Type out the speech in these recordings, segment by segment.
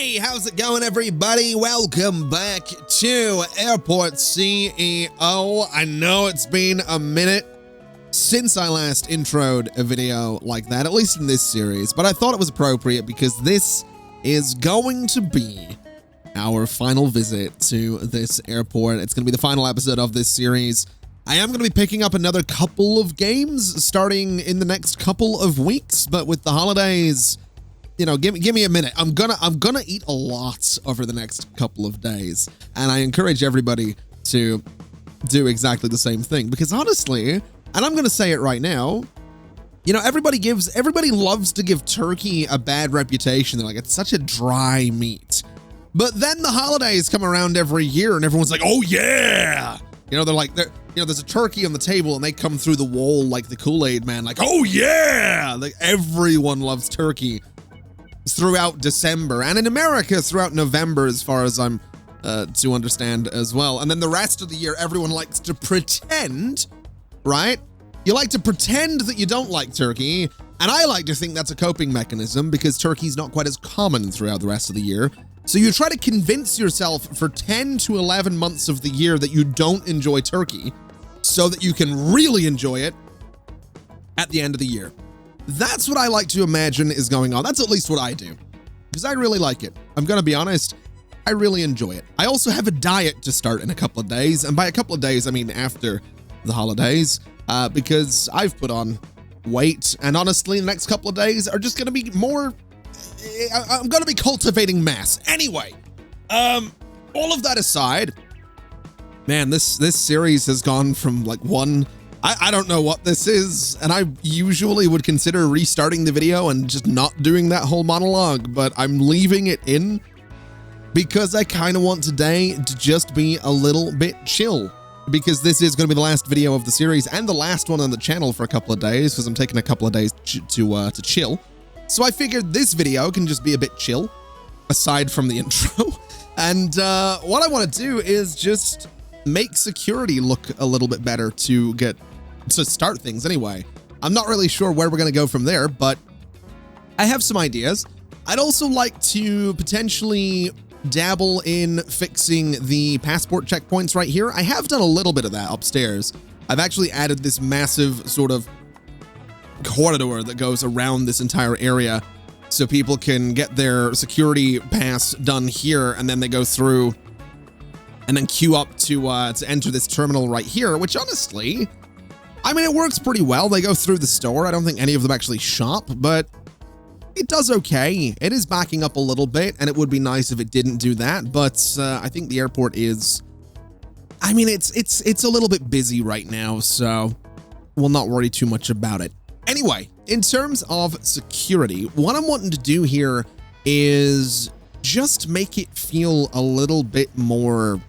Hey, how's it going, everybody? Welcome back to Airport CEO. I know it's been a minute since I last introed a video like that, at least in this series, but I thought it was appropriate because this is going to be our final visit to this airport. It's going to be the final episode of this series. I am going to be picking up another couple of games starting in the next couple of weeks, but with the holidays, you know, give me a minute. I'm gonna eat a lot over the next couple of days, and I encourage everybody to do exactly the same thing, because honestly, and I'm gonna say it right now, you know, everybody loves to give turkey a bad reputation. They're like, it's such a dry meat. But then the holidays come around every year and everyone's like, oh yeah. You know, there's a turkey on the table and they come through the wall like the Kool-Aid man, like, oh yeah. Like everyone loves turkey throughout December, and in America throughout November, as far as I'm to understand as well. And then the rest of the year, everyone likes to pretend, right? You like to pretend that you don't like turkey, and I like to think that's a coping mechanism because turkey's not quite as common throughout the rest of the year. So you try to convince yourself for 10 to 11 months of the year that you don't enjoy turkey so that you can really enjoy it at the end of the year. That's what I like to imagine is going on. That's at least what I do, because I really like it. I'm going to be honest, I really enjoy it. I also have a diet to start in a couple of days, and by a couple of days, I mean after the holidays, because I've put on weight, and honestly, the next couple of days are just going to be more, I'm going to be cultivating mass. Anyway, all of that aside, man, this series has gone from like one, I don't know what this is, and I usually would consider restarting the video and just not doing that whole monologue, but I'm leaving it in because I kind of want today to just be a little bit chill, because this is going to be the last video of the series and the last one on the channel for a couple of days, because I'm taking a couple of days to chill. So I figured this video can just be a bit chill, aside from the intro. And what I want to do is just make security look a little bit better to start things anyway. I'm not really sure where we're going to go from there, but I have some ideas. I'd also like to potentially dabble in fixing the passport checkpoints right here. I have done a little bit of that upstairs. I've actually added this massive sort of corridor that goes around this entire area so people can get their security pass done here, and then they go through and then queue up to enter this terminal right here, which honestly, I mean, it works pretty well. They go through the store. I don't think any of them actually shop, but it does okay. It is backing up a little bit, and it would be nice if it didn't do that, but I think the airport is, I mean, it's a little bit busy right now, so we'll not worry too much about it. Anyway, in terms of security, what I'm wanting to do here is just make it feel a little bit more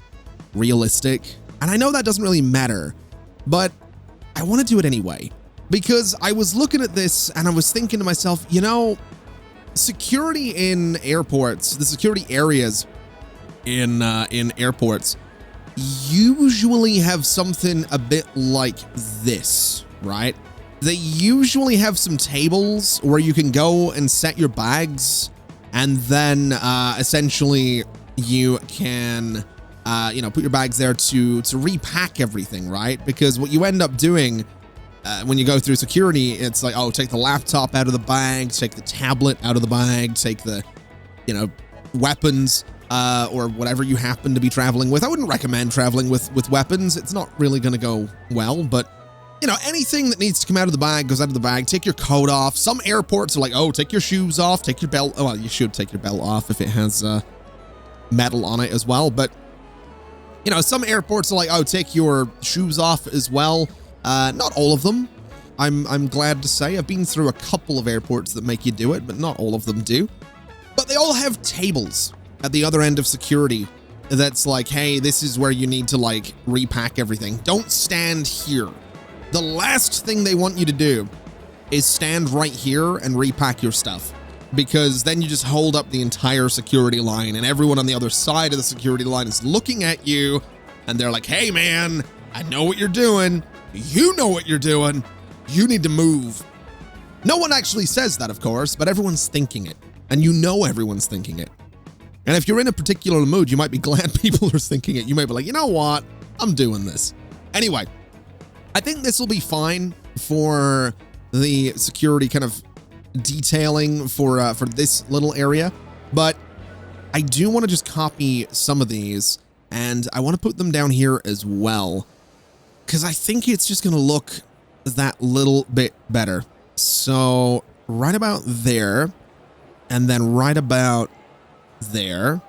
realistic. And I know that doesn't really matter, but I want to do it anyway, because I was looking at this and I was thinking to myself, you know, security in airports, the security areas in airports usually have something a bit like this, right? They usually have some tables where you can go and set your bags, and then essentially you can put your bags there to repack everything, right? Because what you end up doing when you go through security, it's like, oh, take the laptop out of the bag, take the tablet out of the bag, take the, you know, weapons or whatever you happen to be traveling with. I wouldn't recommend traveling with weapons. It's not really going to go well, but you know, anything that needs to come out of the bag goes out of the bag. Take your coat off. Some airports are like, oh, take your shoes off, take your belt. Oh, well, you should take your belt off if it has metal on it as well. But, you know, some airports are like, oh, take your shoes off as well. Not all of them. I'm glad to say I've been through a couple of airports that make you do it, but not all of them do. But they all have tables at the other end of security that's like, hey, this is where you need to like repack everything. Don't stand here. The last thing they want you to do is stand right here and repack your stuff, because then you just hold up the entire security line and everyone on the other side of the security line is looking at you and they're like, hey man, I know what you're doing. You know what you're doing. You need to move. No one actually says that, of course, but everyone's thinking it, and you know everyone's thinking it. And if you're in a particular mood, you might be glad people are thinking it. You may be like, you know what? I'm doing this. Anyway, I think this will be fine for the security kind of detailing for this little area. But I do want to just copy some of these, and I want to put them down here as well, because I think it's just going to look that little bit better. So right about there, and then right about there.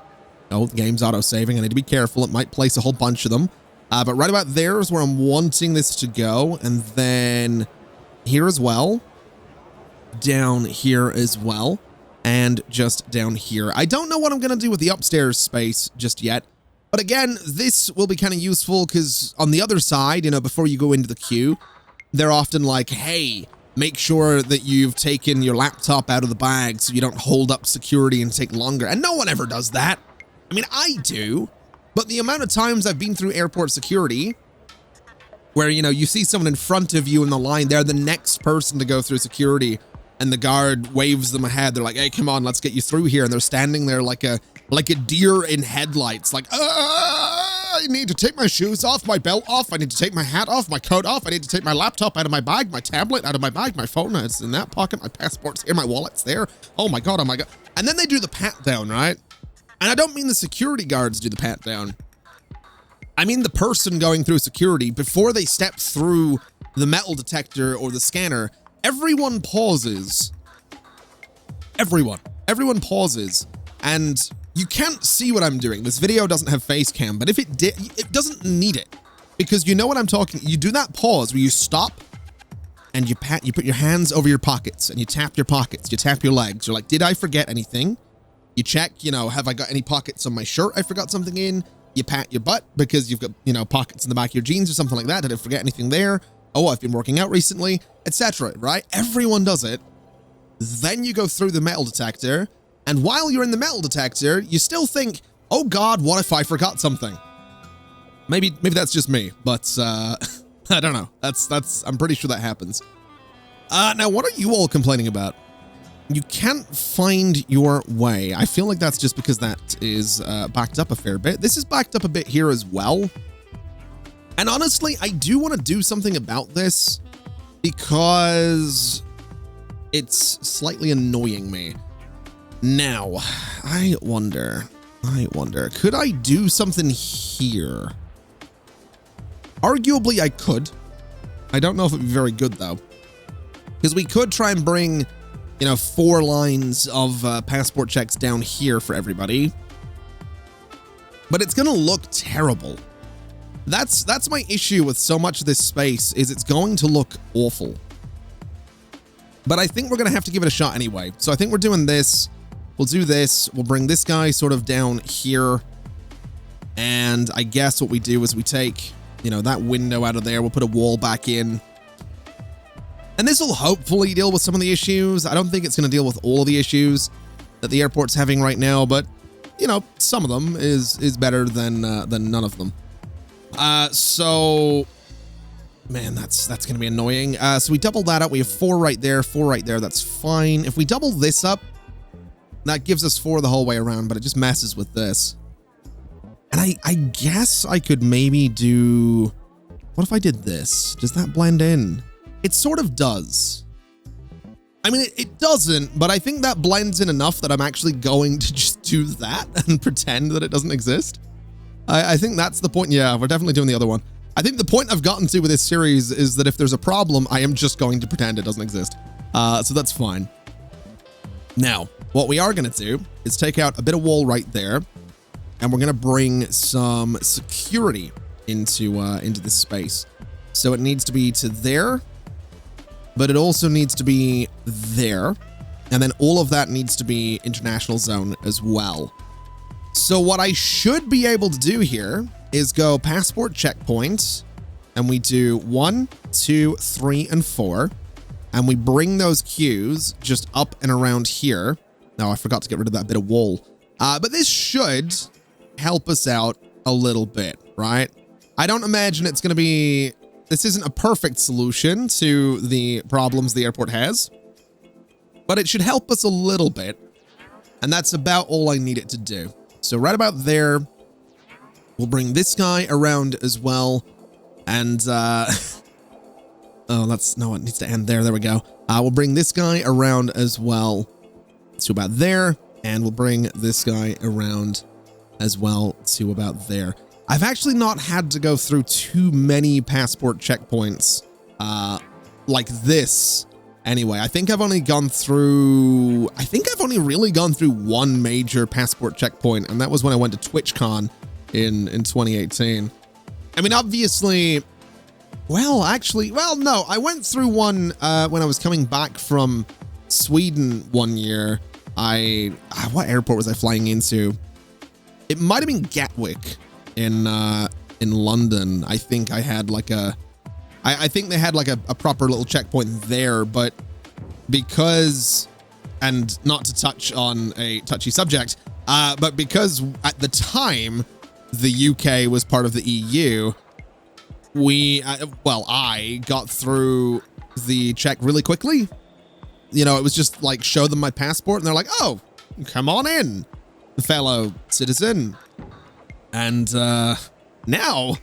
Oh, the game's auto-saving. I need to be careful. It might place a whole bunch of them. But right about there is where I'm wanting this to go. And then here as well. Down here as well. And just down here. I don't know what I'm going to do with the upstairs space just yet. But again, this will be kind of useful because on the other side, you know, before you go into the queue, they're often like, hey, make sure that you've taken your laptop out of the bag so you don't hold up security and take longer. And no one ever does that. I mean, I do. But the amount of times I've been through airport security where, you know, you see someone in front of you in the line, they're the next person to go through security, and the guard waves them ahead. They're like, hey, come on, let's get you through here. And they're standing there like a deer in headlights, like, I need to take my shoes off, my belt off. I need to take my hat off, my coat off. I need to take my laptop out of my bag, my tablet out of my bag, my phone is in that pocket, my passport's here, my wallet's there. Oh my God, oh my God. And then they do the pat down, right? And I don't mean the security guards do the pat down. I mean the person going through security, before they step through the metal detector or the scanner, everyone pauses. Everyone pauses. And you can't see what I'm doing. This video doesn't have face cam, but if it did, it doesn't need it. Because you know what I'm talking, you do that pause where you stop and you put your hands over your pockets and you tap your pockets, you tap your legs. You're like, did I forget anything? You check, you know, have I got any pockets on my shirt I forgot something in? You pat your butt because you've got, you know, pockets in the back of your jeans or something like that. Did I forget anything there? Oh, I've been working out recently, etc. Right? Everyone does it. Then you go through the metal detector. And while you're in the metal detector, you still think, oh God, what if I forgot something? Maybe that's just me, but I don't know. I'm pretty sure that happens. Now, what are you all complaining about? You can't find your way. I feel like that's just because that is backed up a fair bit. This is backed up a bit here as well. And honestly, I do want to do something about this because it's slightly annoying me. Now, I wonder, could I do something here? Arguably, I could. I don't know if it'd be very good, though. Because we could try and bring, you know, 4 lines of passport checks down here for everybody. But it's going to look terrible. That's my issue with so much of this space, is it's going to look awful. But I think we're going to have to give it a shot anyway. So I think we're doing this. We'll do this. We'll bring this guy sort of down here. And I guess what we do is we take, you know, that window out of there. We'll put a wall back in. And this will hopefully deal with some of the issues. I don't think it's going to deal with all of the issues that the airport's having right now, but, you know, some of them is better than none of them. So, man, that's going to be annoying. So we double that up. We have 4 right there, 4 right there. That's fine. If we double this up, that gives us 4 the whole way around, but it just messes with this. And I guess I could maybe do... What if I did this? Does that blend in? It sort of does. I mean, it doesn't, but I think that blends in enough that I'm actually going to just do that and pretend that it doesn't exist. I think that's the point. Yeah, we're definitely doing the other one. I think the point I've gotten to with this series is that if there's a problem, I am just going to pretend it doesn't exist. So that's fine. Now, what we are going to do is take out a bit of wall right there, and we're going to bring some security into this space. So it needs to be to there, but it also needs to be there. And then all of that needs to be international zone as well. So what I should be able to do here is go passport checkpoint, and we do 1, 2, 3, and 4. And we bring those queues just up and around here. No, I forgot to get rid of that bit of wall. But this should help us out a little bit, right? I don't imagine it's going to be... This isn't a perfect solution to the problems the airport has, but it should help us a little bit. And that's about all I need it to do. So right about there, we'll bring this guy around as well. And, oh, no, it needs to end there. There we go. We'll bring this guy around as well to about there. And we'll bring this guy around as well to about there. I've actually not had to go through too many passport checkpoints like this anyway. I think I've only really gone through one major passport checkpoint, and that was when I went to TwitchCon in 2018. I mean, obviously, no, I went through one when I was coming back from Sweden one year. What airport was I flying into? It might have been Gatwick in London. I think I had like I think they had like a proper little checkpoint there, but because, and not to touch on a touchy subject, but because at the time the UK was part of the EU, I got through the check really quickly. You know, it was just like, show them my passport and they're like, oh, come on in, fellow citizen. And now,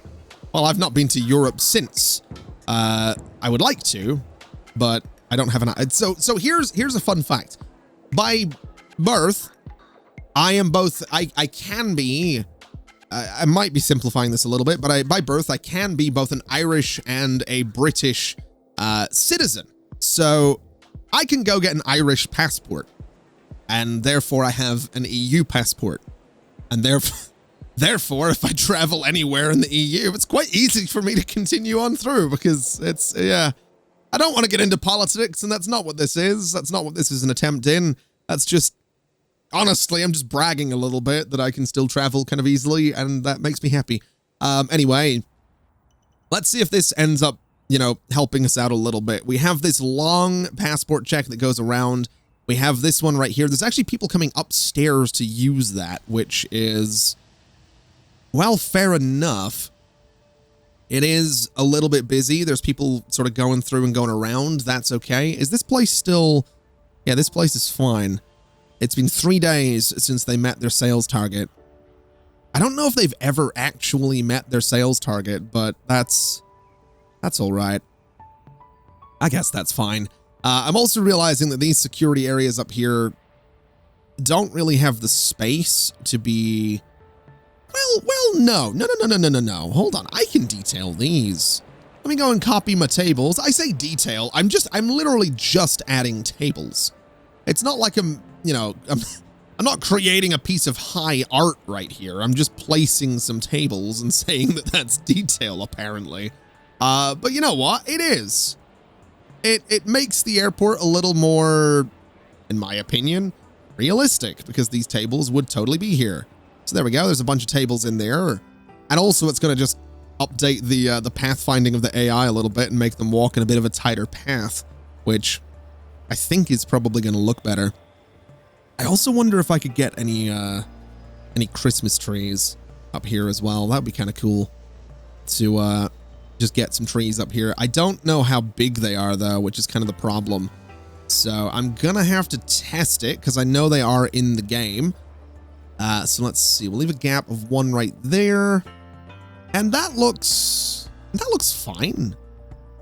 well, I've not been to Europe since. I would like to, but I don't have an... So here's a fun fact. By birth, I am both... I can be... I might be simplifying this a little bit, but by birth, I can be both an Irish and a British citizen. So I can go get an Irish passport, and therefore I have an EU passport. And therefore, if I travel anywhere in the EU, it's quite easy for me to continue on through, because it's, yeah, I don't want to get into politics, and that's not what this is. That's not what this is an attempt in. That's just, honestly, I'm just bragging a little bit that I can still travel kind of easily, and that makes me happy. Anyway, let's see if this ends up, you know, helping us out a little bit. We have this long passport check that goes around. We have this one right here. There's actually people coming upstairs to use that, which is... well, fair enough. It is a little bit busy. There's people sort of going through and going around. That's okay. Is this place still... yeah, this place is fine. It's been 3 days since they met their sales target. I don't know if they've ever actually met their sales target, but that's all right. I guess that's fine. I'm also realizing that these security areas up here don't really have the space to be... no. Hold on. I can detail these. Let me go and copy my tables. I say detail. I'm literally just adding tables. It's not like I'm not creating a piece of high art right here. I'm just placing some tables and saying that that's detail, apparently. But you know what? It is. It makes the airport a little more, in my opinion, realistic, because these tables would totally be here. So there we go. There's a bunch of tables in there. And also it's going to just update the pathfinding of the AI a little bit and make them walk in a bit of a tighter path, which I think is probably going to look better. I also wonder if I could get any Christmas trees up here as well. That would be kind of cool to just get some trees up here. I don't know how big they are, though, which is kind of the problem. So I'm going to have to test it, because I know they are in the game. So let's see. We'll leave a gap of 1 right there. And that looks fine.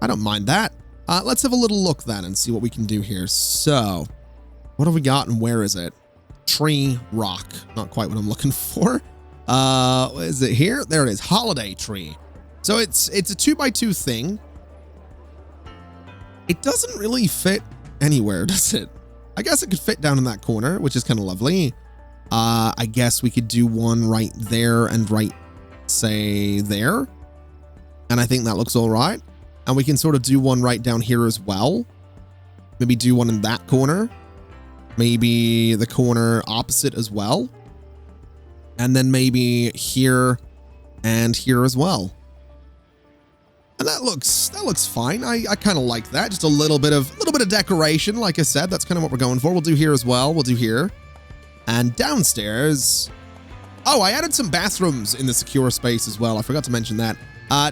I don't mind that. Let's have a little look then and see what we can do here. So what have we got and where is it? Tree, rock. Not quite what I'm looking for. What is it here? There it is. Holiday tree. So it's a 2x2 thing. It doesn't really fit anywhere, does it? I guess it could fit down in that corner, which is kind of lovely. I guess we could do one right there and right, say, there. And I think that looks all right. And we can sort of do one right down here as well. Maybe do one in that corner. Maybe the corner opposite as well. And then maybe here and here as well. And that looks fine. I kind of like that. Just a little bit of decoration. Like I said, that's kind of what we're going for. We'll do here as well. We'll do here. And downstairs. Oh, I added some bathrooms in the secure space as well. I forgot to mention that.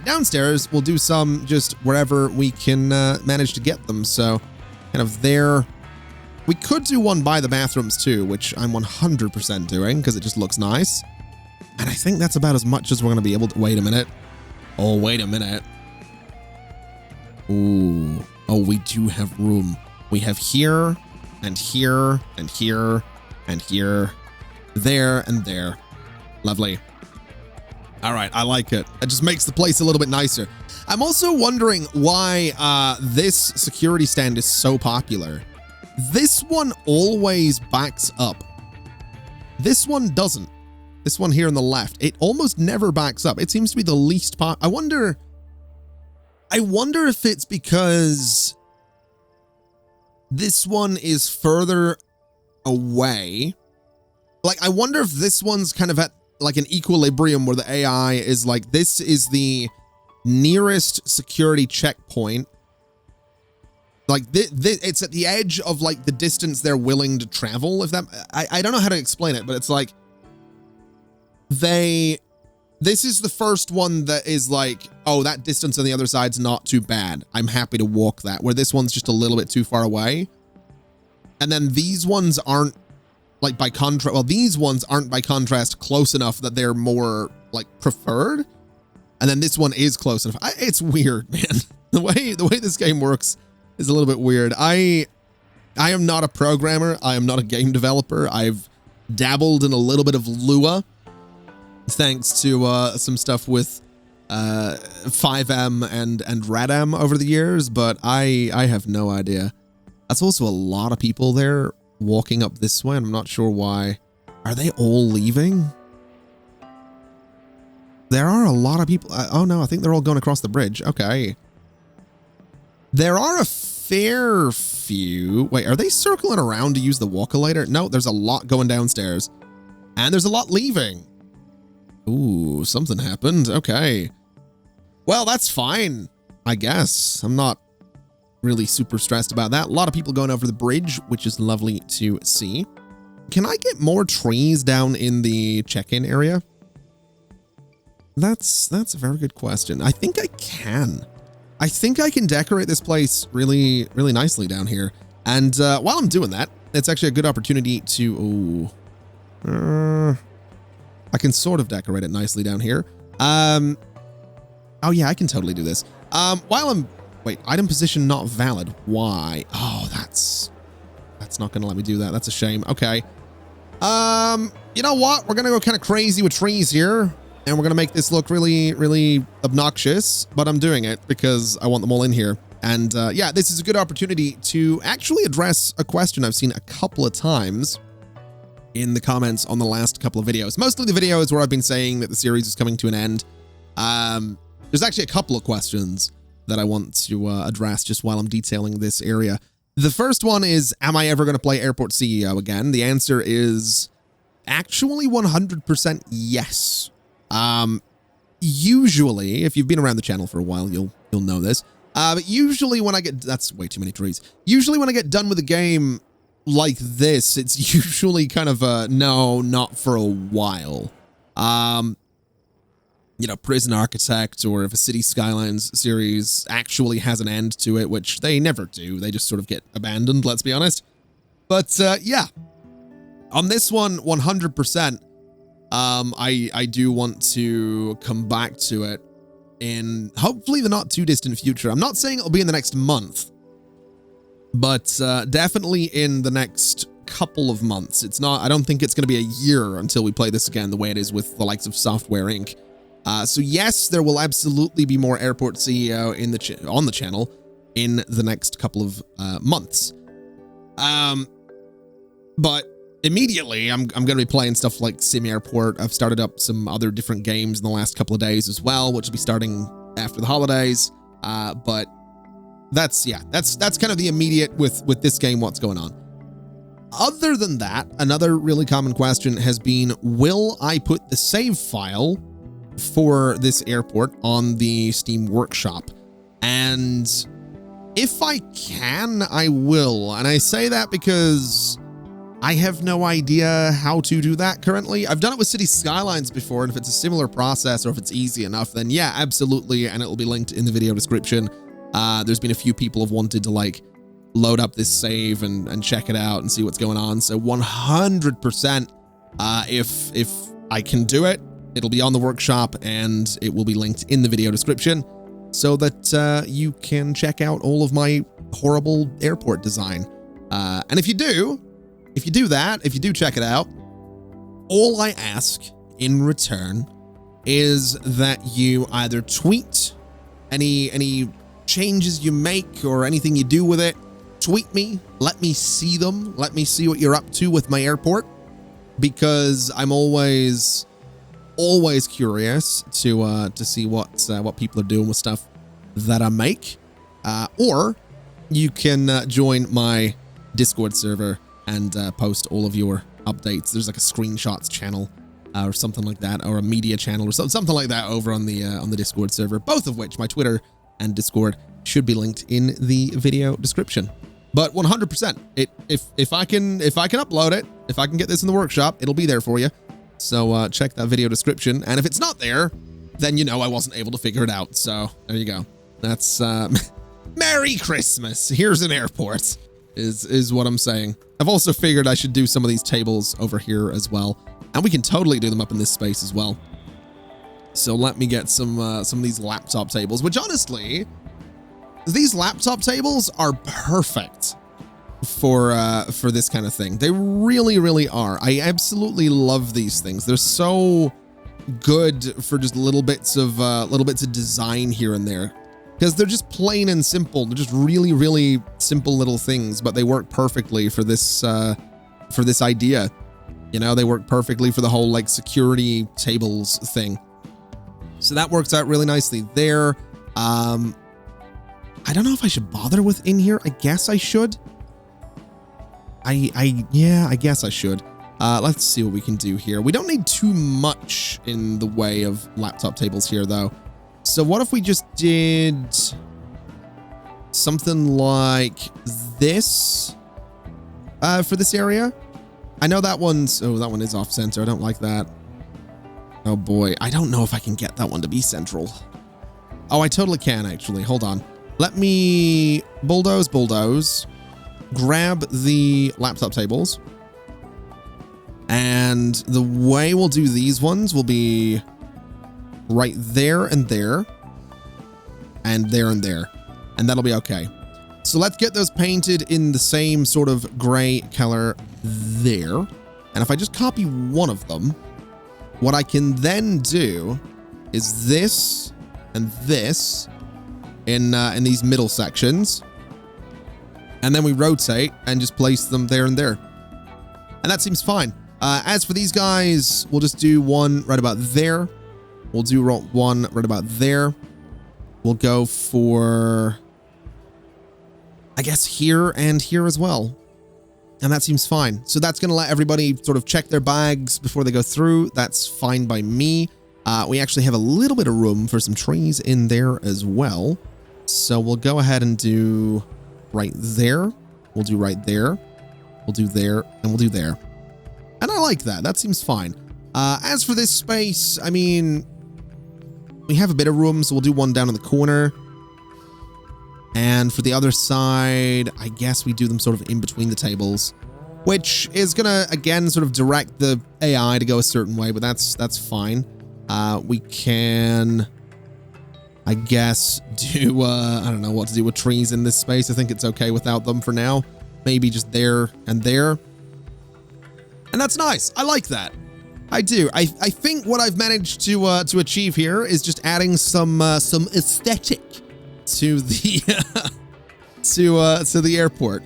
Downstairs, we'll do some just wherever we can manage to get them. So kind of there We could do one by the bathrooms too, which I'm 100% doing because it just looks nice. And I think that's about as much as we're going to be able to... Wait a minute. Oh, wait a minute. Ooh. Oh, we do have room. We have here and here and here and here, there and there. Lovely. All right, I like it. It just makes the place a little bit nicer. I'm also wondering why this security stand is so popular. This one always backs up. This one doesn't. This one here on the left, it almost never backs up. It seems to be the least part. I wonder if it's because this one is further away. Like, I wonder if this one's kind of at like an equilibrium where the AI is like, this is the nearest security checkpoint. Like, it's at the edge of like the distance they're willing to travel. If that, I don't know how to explain it, but it's like this is the first one that is like, oh, that distance on the other side's not too bad. I'm happy to walk that, where this one's just a little bit too far away. And then these ones aren't like by contrast. Well, these ones aren't by contrast close enough that they're more like preferred. And then this one is close enough. It's weird, man. The way this game works is a little bit weird. I am not a programmer. I am not a game developer. I've dabbled in a little bit of Lua, thanks to some stuff with 5M and RADM over the years, but I have no idea. That's also a lot of people there walking up this way, and I'm not sure why. Are they all leaving? There are a lot of people. Oh no, I think they're all going across the bridge. Okay. There are a fair few. Wait, are they circling around to use the walk-a-later? No, there's a lot going downstairs. And there's a lot leaving. Ooh, something happened. Okay. Well, that's fine, I guess. I'm not really super stressed about that. A lot of people going over the bridge, which is lovely to see. Can I get more trees down in the check-in area? That's a very good question. I think I can. I think I can decorate this place really, really nicely down here. And while I'm doing that, it's actually a good opportunity to... I can sort of decorate it nicely down here. Oh yeah, I can totally do this. While I'm... Wait, item position not valid. Why? Oh, that's not going to let me do that. That's a shame. Okay. You know what? We're going to go kind of crazy with trees here. And we're going to make this look really, really obnoxious. But I'm doing it because I want them all in here. And yeah, this is a good opportunity to actually address a question I've seen a couple of times in the comments on the last couple of videos. Mostly the videos where I've been saying that the series is coming to an end. There's actually a couple of questions that I want to address just while I'm detailing this area. The first one is, am I ever going to play Airport CEO again? The answer is actually 100% yes. Usually, if you've been around the channel for a while, you'll know this. But usually when I get... That's way too many trees. Usually when I get done with a game like this, it's usually kind of a no, not for a while. You know, Prison Architect, or if a City Skylines series actually has an end to it, which they never do. They just sort of get abandoned, let's be honest. But yeah, on this one, 100%, I do want to come back to it in hopefully the not too distant future. I'm not saying it'll be in the next month, but definitely in the next couple of months. It's not, I don't think it's going to be a year until we play this again the way it is with the likes of Software Inc. So yes, there will absolutely be more Airport CEO in the on the channel in the next couple of months. But immediately, I'm going to be playing stuff like Sim Airport. I've started up some other different games in the last couple of days as well, which will be starting after the holidays. But that's kind of the immediate with this game, what's going on. Other than that, another really common question has been, will I put the save file for this airport on the Steam Workshop? And if I can, I will. And I say that because I have no idea how to do that currently. I've done it with City Skylines before, and if it's a similar process or if it's easy enough, then yeah, absolutely, and it will be linked in the video description. There's been a few people have wanted to like load up this save and check it out and see what's going on. So 100%, if I can do it, it'll be on the workshop and it will be linked in the video description so that you can check out all of my horrible airport design. And if you do check it out, all I ask in return is that you either tweet any changes you make or anything you do with it. Tweet me, let me see them, let me see what you're up to with my airport, because I'm always curious to see what people are doing with stuff that I make. Or you can join my Discord server and post all of your updates. There's like a screenshots channel or something like that, or a media channel or something like that over on the Discord server, both of which, my Twitter and Discord, should be linked in the video description. But 100%, if I can upload it, if I can get this in the workshop, it'll be there for you. So check that video description, and if it's not there, then you know I wasn't able to figure it out. So there you go. That's Merry Christmas. Here's an airport, is what I'm saying. I've also figured I should do some of these tables over here as well, and we can totally do them up in this space as well. So let me get some of these laptop tables, which honestly, these laptop tables are perfect for this kind of thing. They really, really are. I absolutely love these things. They're so good for just little bits of design here and there, because they're just plain and simple. They're just really, really simple little things, but they work perfectly for this idea. You know, they work perfectly for the whole like security tables thing. So that works out really nicely there. I don't know if I should bother with in here. I guess I should. Yeah, I guess I should. Let's see what we can do here. We don't need too much in the way of laptop tables here, though. So what if we just did something like this for this area? I know that one's... Oh, that one is off center. I don't like that. Oh, boy. I don't know if I can get that one to be central. Oh, I totally can, actually. Hold on. Let me bulldoze, grab the laptop tables, and the way we'll do these ones will be right there and there, and there and there, and that'll be okay. So let's get those painted in the same sort of gray color there, and if I just copy one of them, what I can then do is this and this in these middle sections, and then we rotate and just place them there and there, and that seems fine. As for these guys, we'll just do one right about there. We'll do one right about there. We'll go for, I guess, here and here as well, and that seems fine. So that's going to let everybody sort of check their bags before they go through. That's fine by me. We actually have a little bit of room for some trees in there as well. So we'll go ahead and do right there. We'll do right there. We'll do there, and we'll do there. And I like that. That seems fine. As for this space, I mean, we have a bit of room, so we'll do one down in the corner. And for the other side, I guess we do them sort of in between the tables, which is going to, again, sort of direct the AI to go a certain way, but that's fine. We can, I guess, do, I don't know what to do with trees in this space. I think it's okay without them for now. Maybe just there and there. And that's nice. I like that. I do. I think what I've managed to achieve here is just adding some aesthetic to the to the airport.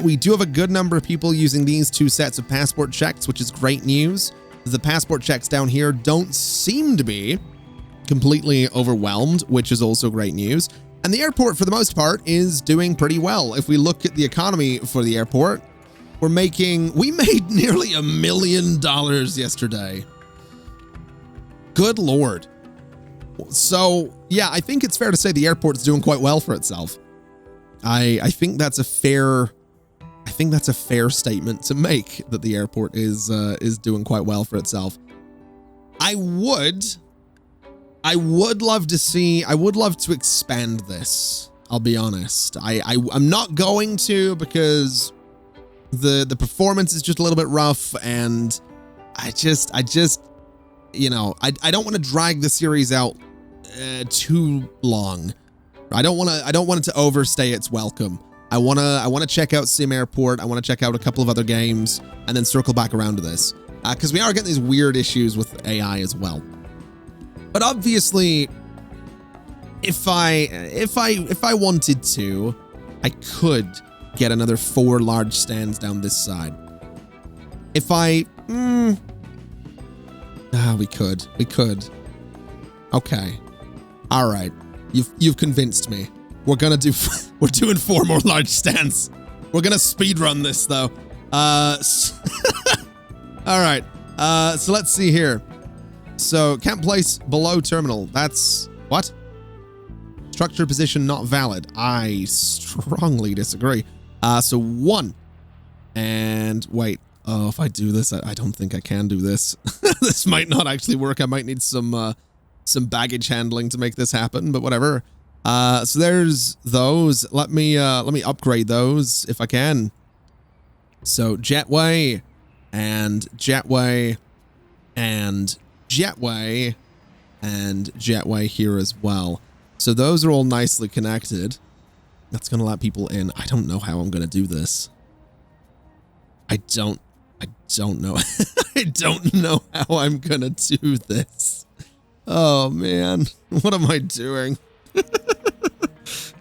We do have a good number of people using these two sets of passport checks, which is great news. The passport checks down here don't seem to be completely overwhelmed, which is also great news. And the airport, for the most part, is doing pretty well. If we look at the economy for the airport, we made nearly $1 million yesterday. Good Lord. So yeah, I think it's fair to say the airport is doing quite well for itself. I think that's a fair statement to make, that the airport is doing quite well for itself. I would love to expand this I'll be honest. I'm not going to because the performance is just a little bit rough, and I just you know, I don't want to drag the series out too long. I don't want it to overstay its welcome. I want to check out Sim Airport. I want to check out a couple of other games and then circle back around to this. Because we are getting these weird issues with AI as well. But obviously, if I wanted to, I could get another 4 large stands down this side. If I we could. Okay. All right. You've convinced me. We're doing 4 more large stands. We're gonna speed run this though. All right. So let's see here. So camp place below terminal. That's what? Structure position not valid. I strongly disagree. So 1. And wait. Oh, if I do this, I don't think I can do this. This might not actually work. I might need some baggage handling to make this happen, but whatever. So there's those. Let me upgrade those if I can. So jetway and jetway and jetway and jetway here as well. So those are all nicely connected. That's going to let people in. I don't know how I'm going to do this. I don't know. I don't know how I'm going to do this. Oh man, what am I doing?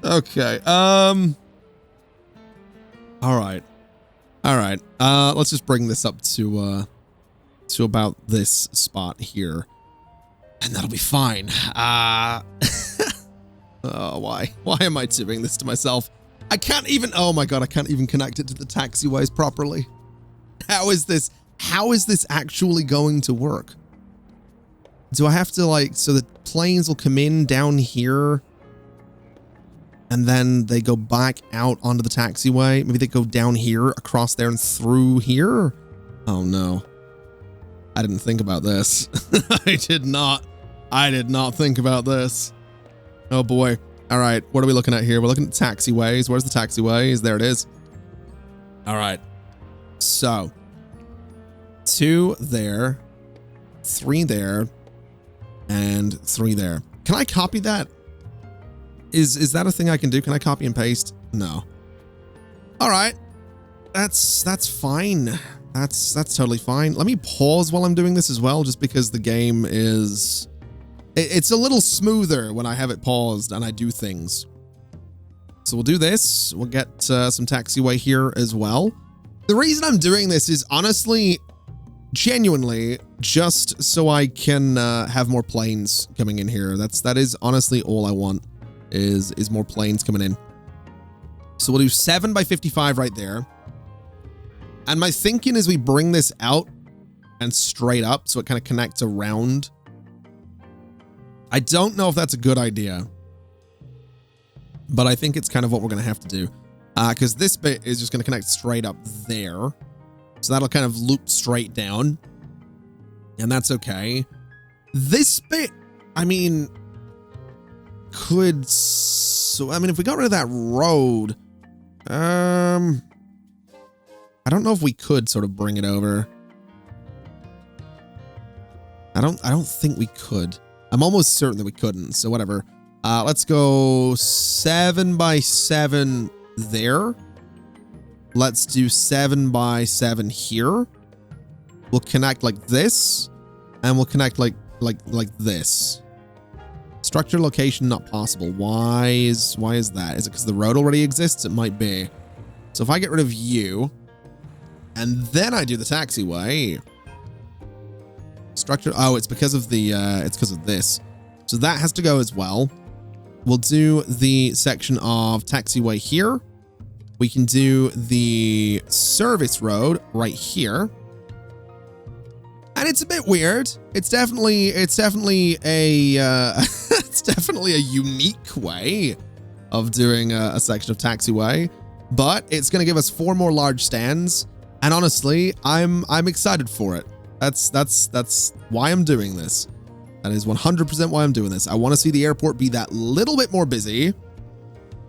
Okay. All right. Let's just bring this up to about this spot here, and that'll be fine. Oh, why am I doing this to myself? I can't even. Oh my god, I can't even connect it to the taxiways properly. How is this actually going to work? Do I have to like, so the planes will come in down here and then they go back out onto the taxiway? Maybe they go down here, across there, and through here? Oh no. I didn't think about this. I did not think about this. Oh boy. All right, what are we looking at here? We're looking at taxiways. Where's the taxiways? There it is. All right. So 2 there, 3 there, and 3 there. Can I copy that? Is that a thing I can do? Can I copy and paste? No. All right. That's fine. That's totally fine. Let me pause while I'm doing this as well, just because the game is... It's a little smoother when I have it paused and I do things. So we'll do this. We'll get some taxiway here as well. The reason I'm doing this is honestly, genuinely, just so I can have more planes coming in here. That is honestly all I want is more planes coming in. So we'll do 7 by 55 right there. And my thinking is we bring this out and straight up so it kind of connects around. I don't know if that's a good idea, but I think it's kind of what we're going to have to do. Because this bit is just going to connect straight up there. So that'll kind of loop straight down. And that's okay. This bit, I mean, could... So, I mean, if we got rid of that road... I don't know if we could sort of bring it over. I don't think we could. I'm almost certain that we couldn't, so whatever. Let's go 7 by 7 there. Let's do 7 by 7 here. We'll connect like this, and we'll connect like this. Structure location not possible. Why is that? Is it because the road already exists? It might be. So if I get rid of you, and then I do the taxiway. Structure. Oh, it's because of the. It's because of this. So that has to go as well. We'll do the section of taxiway here. We can do the service road right here. And it's a bit weird. It's definitely a it's definitely a unique way of doing a section of taxiway, but it's going to give us 4 more large stands. And honestly, I'm excited for it. That's why I'm doing this. That is 100% why I'm doing this. I want to see the airport be that little bit more busy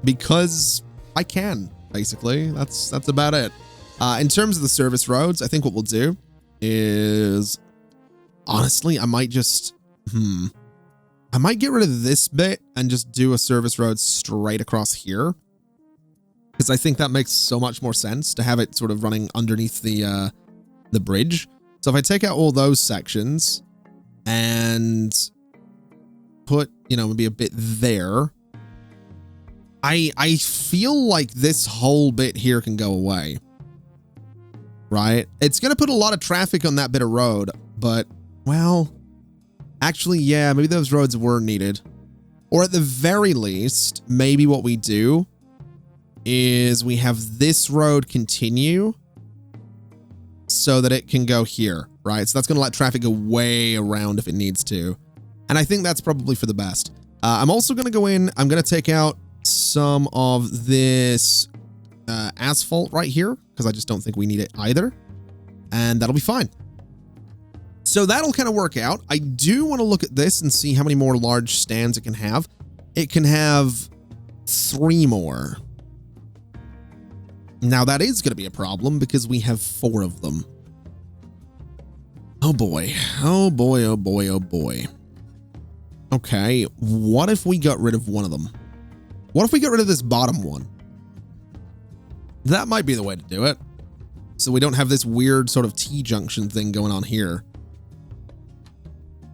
because I can, basically. That's about it. In terms of the service roads, I think what we'll do is, honestly, I might just, I might get rid of this bit and just do a service road straight across here. Because I think that makes so much more sense to have it sort of running underneath the bridge. So if I take out all those sections and put, you know, maybe a bit there, I feel like this whole bit here can go away. Right? It's going to put a lot of traffic on that bit of road, but, well, actually, yeah, maybe those roads were needed. Or at the very least, maybe what we do is we have this road continue so that it can go here, right? So that's going to let traffic go way around if it needs to. And I think that's probably for the best. I'm also going to go in, I'm going to take out some of this asphalt right here, because I just don't think we need it either. And that'll be fine. So that'll kind of work out. I do want to look at this and see how many more large stands it can have. It can have 3 more. Now that is going to be a problem because we have 4 of them. Oh boy. Oh boy, oh boy, oh boy. Okay, what if we got rid of one of them? What if we got rid of this bottom one? That might be the way to do it. So we don't have this weird sort of T-junction thing going on here.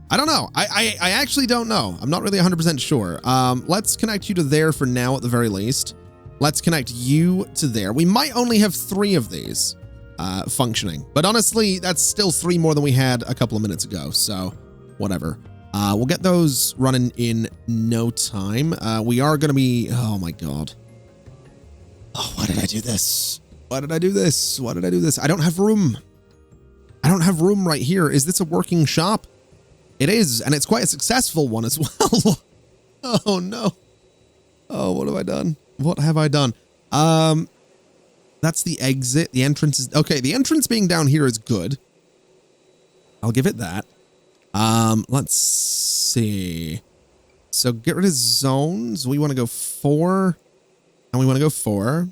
I don't know. I actually don't know. I'm not really 100% sure. Let's connect you to there for now at the very least. Let's connect you to there. We might only have 3 of these functioning. But honestly, that's still 3 more than we had a couple of minutes ago. So whatever. We'll get those running in no time. We are going to be... Oh my God. Oh, why did I do this? Why did I do this? Why did I do this? I don't have room. I don't have room right here. Is this a working shop? It is, and it's quite a successful one as well. Oh no. Oh, what have I done? What have I done? That's the exit. The entrance is... Okay, the entrance being down here is good. I'll give it that. Let's see. So get rid of zones. We want to go 4. And we want to go 4.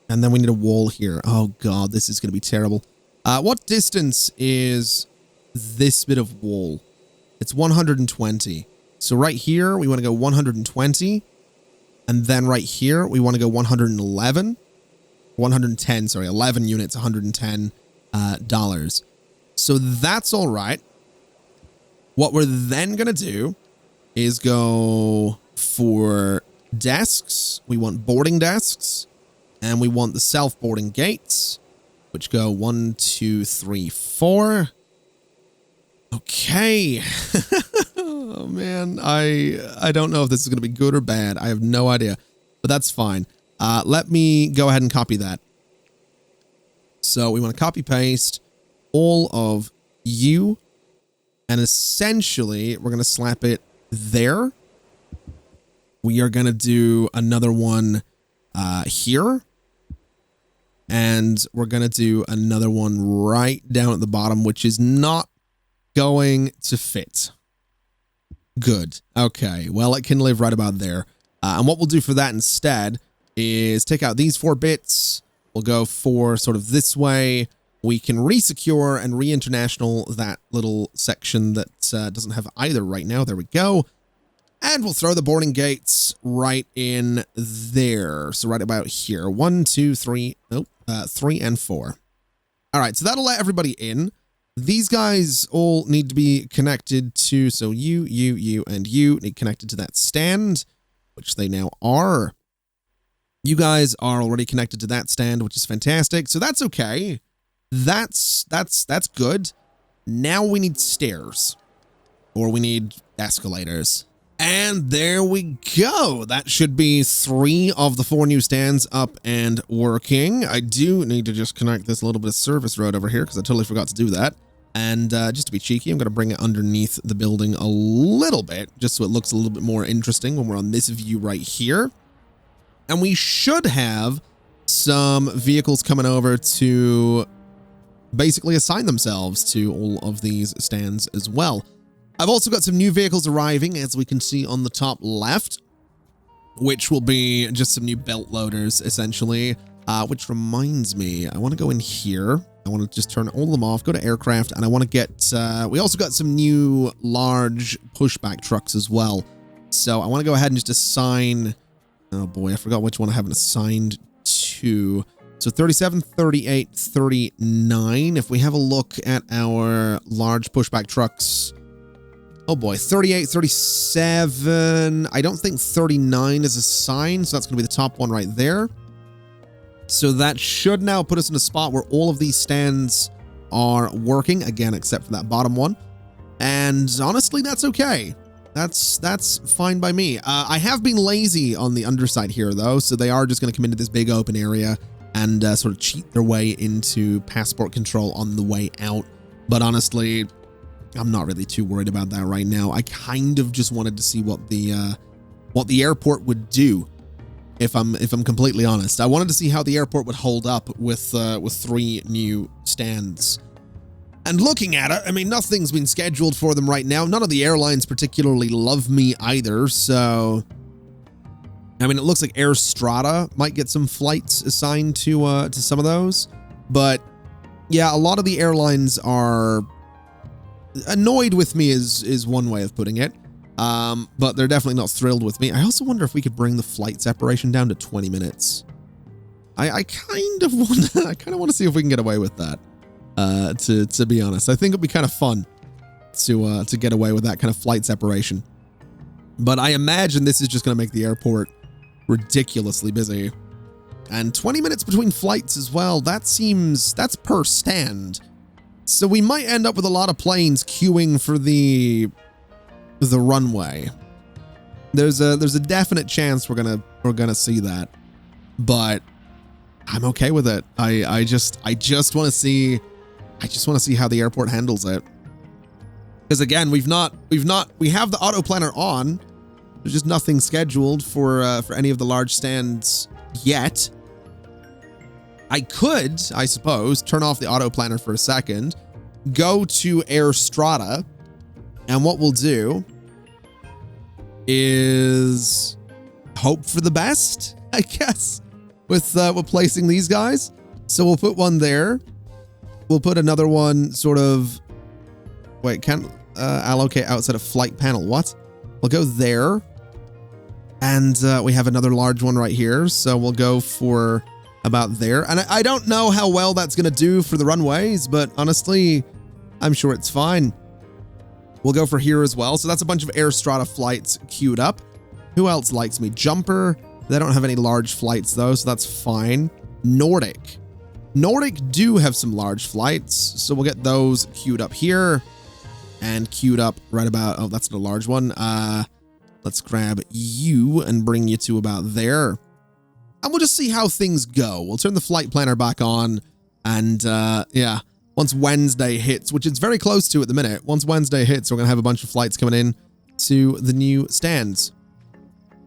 And then we need a wall here. Oh God, this is going to be terrible. What distance is this bit of wall? It's 120. So right here, we want to go 120. And then right here, we want to go 111. 110, sorry, 11 units, $110. So that's all right. What we're then going to do is go for desks. We want boarding desks. And we want the self-boarding gates, which go 1, 2, 3, 4. Okay. Oh, man. I don't know if this is going to be good or bad. I have no idea, but that's fine. Let me go ahead and copy that. So we want to copy paste all of you. And essentially, we're going to slap it there. We are going to do another one here. And we're going to do another one right down at the bottom, which is not going to fit. Good. Okay. Well, it can live right about there. And what we'll do for that instead is take out these 4 bits. We'll go for sort of this way. We can re-secure and re-international that little section that doesn't have either right now. There we go. And we'll throw the boarding gates right in there. So right about here. 1, 2, 3. Nope. 3 and 4. All right. So that'll let everybody in. These guys all need to be connected to, so you, and you need connected to that stand, which they now are. You guys are already connected to that stand, which is fantastic. So that's okay. That's good. Now we need stairs, or we need escalators. And there we go. That should be 3 of the 4 new stands up and working. I do need to just connect this little bit of service road over here because I totally forgot to do that. And just to be cheeky, I'm going to bring it underneath the building a little bit, just so it looks a little bit more interesting when we're on this view right here. And we should have some vehicles coming over to basically assign themselves to all of these stands as well. I've also got some new vehicles arriving, as we can see on the top left. which will be just some new belt loaders, essentially. Which reminds me, I want to go in here. I want to just turn all of them off, go to aircraft, and I want to get, we also got some new large pushback trucks as well. So I want to go ahead and just assign, oh boy, I forgot which one I haven't assigned to. So 37, 38, 39. If we have a look at our large pushback trucks, oh boy, 38, 37. I don't think 39 is assigned, so that's going to be the top one right there. So that should now put us in a spot where all of these stands are working, again, except for that bottom one. And honestly, that's okay. That's fine by me. I have been lazy on the underside here, though, so they are just going to come into this big open area and sort of cheat their way into passport control on the way out. But honestly, I'm not really too worried about that right now. I kind of just wanted to see what the airport would do. If I'm completely honest, I wanted to see how the airport would hold up with 3 new stands. And looking at it, I mean, nothing's been scheduled for them right now. None of the airlines particularly love me either. So, I mean, it looks like Air Strata might get some flights assigned to some of those. But yeah, a lot of the airlines are annoyed with me is one way of putting it. But they're definitely not thrilled with me. I also wonder if we could bring the flight separation down to 20 minutes. I kind of want to see if we can get away with that. To be honest, I think it'd be kind of fun to get away with that kind of flight separation. But I imagine this is just going to make the airport ridiculously busy. And 20 minutes between flights as well. That's per stand. So we might end up with a lot of planes queuing for the runway. There's a definite chance we're gonna see that, but I'm okay with it. I just want to see how the airport handles it. Because again, we have the auto planner on. There's just nothing scheduled for any of the large stands yet. I could, I suppose, turn off the auto planner for a second, go to Air Strata, and what we'll do is hope for the best, I guess, with placing these guys. So we'll put one there. We'll put another one sort of, wait, can't allocate outside of flight panel. What? We'll go there. And we have another large one right here. So we'll go for about there. And I don't know how well that's going to do for the runways, but honestly, I'm sure it's fine. We'll go for here as well. So that's a bunch of Air Strata flights queued up. Who else likes me? Jumper. They don't have any large flights though, so that's fine. Nordic. Nordic do have some large flights, so we'll get those queued up here and queued up right about, oh, that's the large one. Let's grab you and bring you to about there. And we'll just see how things go. We'll turn the flight planner back on and yeah. Once Wednesday hits, which it's very close to at the minute, once Wednesday hits, we're going to have a bunch of flights coming in to the new stands.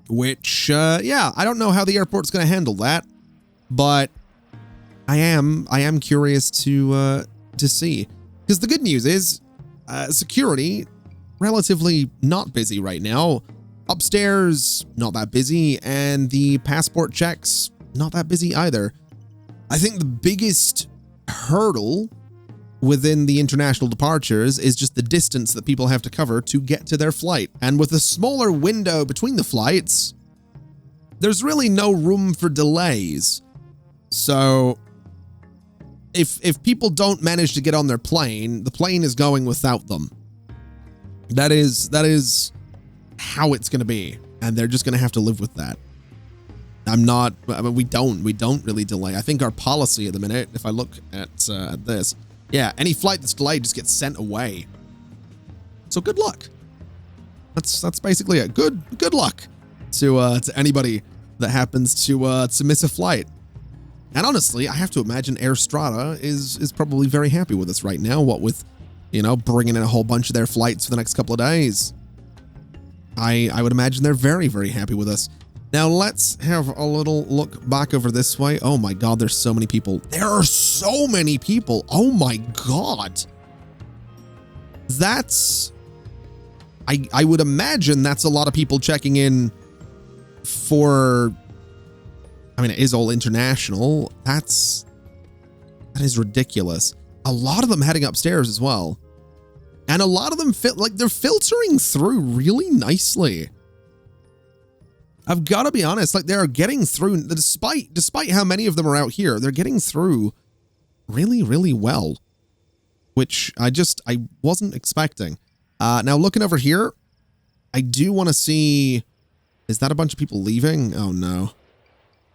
Which, yeah, I don't know how the airport's going to handle that, but I am curious to see. Because the good news is, security, relatively not busy right now. Upstairs, not that busy, and the passport checks, not that busy either. I think the biggest hurdle within the international departures is just the distance that people have to cover to get to their flight. And with a smaller window between the flights, there's really no room for delays. So if people don't manage to get on their plane, the plane is going without them. That is how it's going to be. And they're just going to have to live with that. I mean, we don't really delay. I think our policy at the minute, if I look at this, yeah, any flight that's delayed just gets sent away. So good luck. That's basically it. Good luck to anybody that happens to miss a flight. And honestly, I have to imagine Air Strata is probably very happy with us right now. What with, you know, bringing in a whole bunch of their flights for the next couple of days. I would imagine they're very, very happy with us. Now let's have a little look back over this way. Oh my God, there's so many people. There are so many people. Oh my God. That's, I would imagine that's a lot of people checking in for, I mean, it is all international. That is ridiculous. A lot of them heading upstairs as well. And a lot of them they're filtering through really nicely. I've got to be honest, like, they're getting through, despite how many of them are out here, they're getting through really, really well, which I wasn't expecting. Now looking over here, I do want to see, is that a bunch of people leaving? Oh no.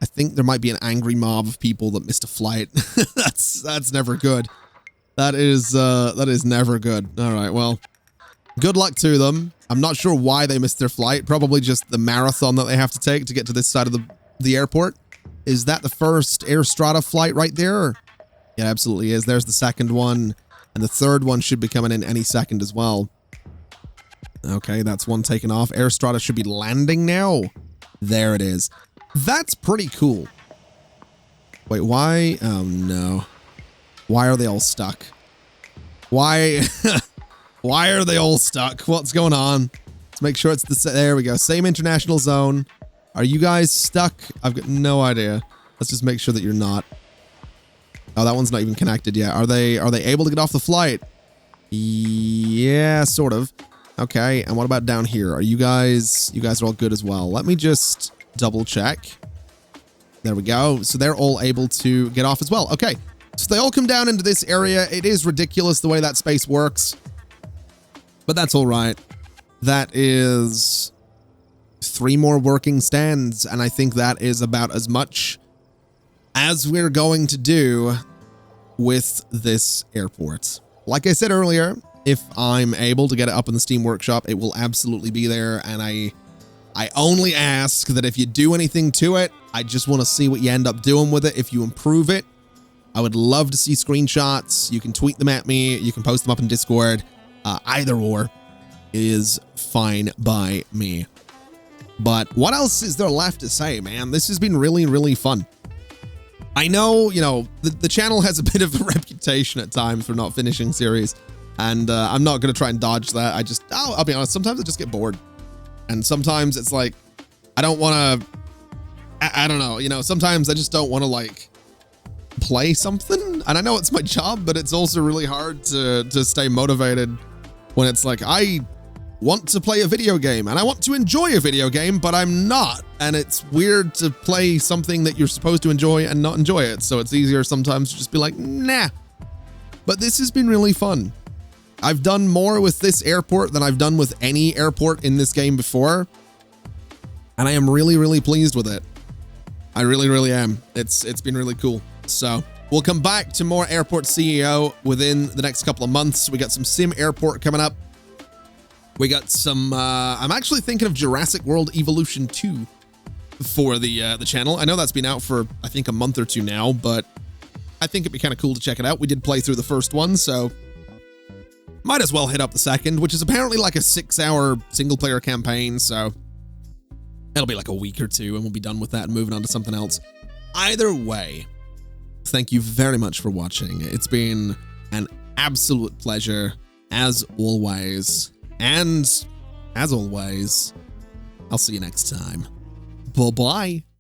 I think there might be an angry mob of people that missed a flight. That's never good. That is never good. All right, well, good luck to them. I'm not sure why they missed their flight. Probably just the marathon that they have to take to get to this side of the airport. Is that the first Air Strata flight right there? Yeah, absolutely is. There's the second one. And the third one should be coming in any second as well. Okay, that's one taken off. Air Strata should be landing now. There it is. That's pretty cool. Wait, why? Oh, no. Why are they all stuck? Why? Why are they all stuck? What's going on? Let's make sure it's there we go. Same international zone. Are you guys stuck? I've got no idea. Let's just make sure that you're not. Oh, that one's not even connected yet. Are they able to get off the flight? Yeah, sort of. Okay, and what about down here? Are you guys are all good as well. Let me just double check. There we go. So they're all able to get off as well. Okay, so they all come down into this area. It is ridiculous the way that space works, but that's all right. That is 3 more working stands, and I think that is about as much as we're going to do with this airport. Like I said earlier, if I'm able to get it up in the Steam Workshop, it will absolutely be there, and I only ask that if you do anything to it, I just want to see what you end up doing with it. If you improve it, I would love to see screenshots. You can tweet them at me. You can post them up in Discord. Either or is fine by me. But what else is there left to say, man? This has been really, really fun. I know, you know, the channel has a bit of a reputation at times for not finishing series, and I'm not going to try and dodge that. I'll be honest, sometimes I just get bored. And sometimes it's like, I don't want to, I don't know, you know, sometimes I just don't want to, like, play something. And I know it's my job, but it's also really hard to stay motivated when it's like, I want to play a video game and I want to enjoy a video game, but I'm not. And it's weird to play something that you're supposed to enjoy and not enjoy it. So it's easier sometimes to just be like, nah. But this has been really fun. I've done more with this airport than I've done with any airport in this game before. And I am really, really pleased with it. I really, really am. It's been really cool. So we'll come back to more Airport CEO within the next couple of months. We got some Sim Airport coming up. We got some, I'm actually thinking of Jurassic World Evolution 2 for the channel. I know that's been out for, I think, a month or two now, but I think it'd be kind of cool to check it out. We did play through the first one, so might as well hit up the second, which is apparently like a 6-hour single-player campaign, so it'll be like a week or two, and we'll be done with that and moving on to something else. Either way, thank you very much for watching. It's been an absolute pleasure, as always. And, as always, I'll see you next time. Bye-bye.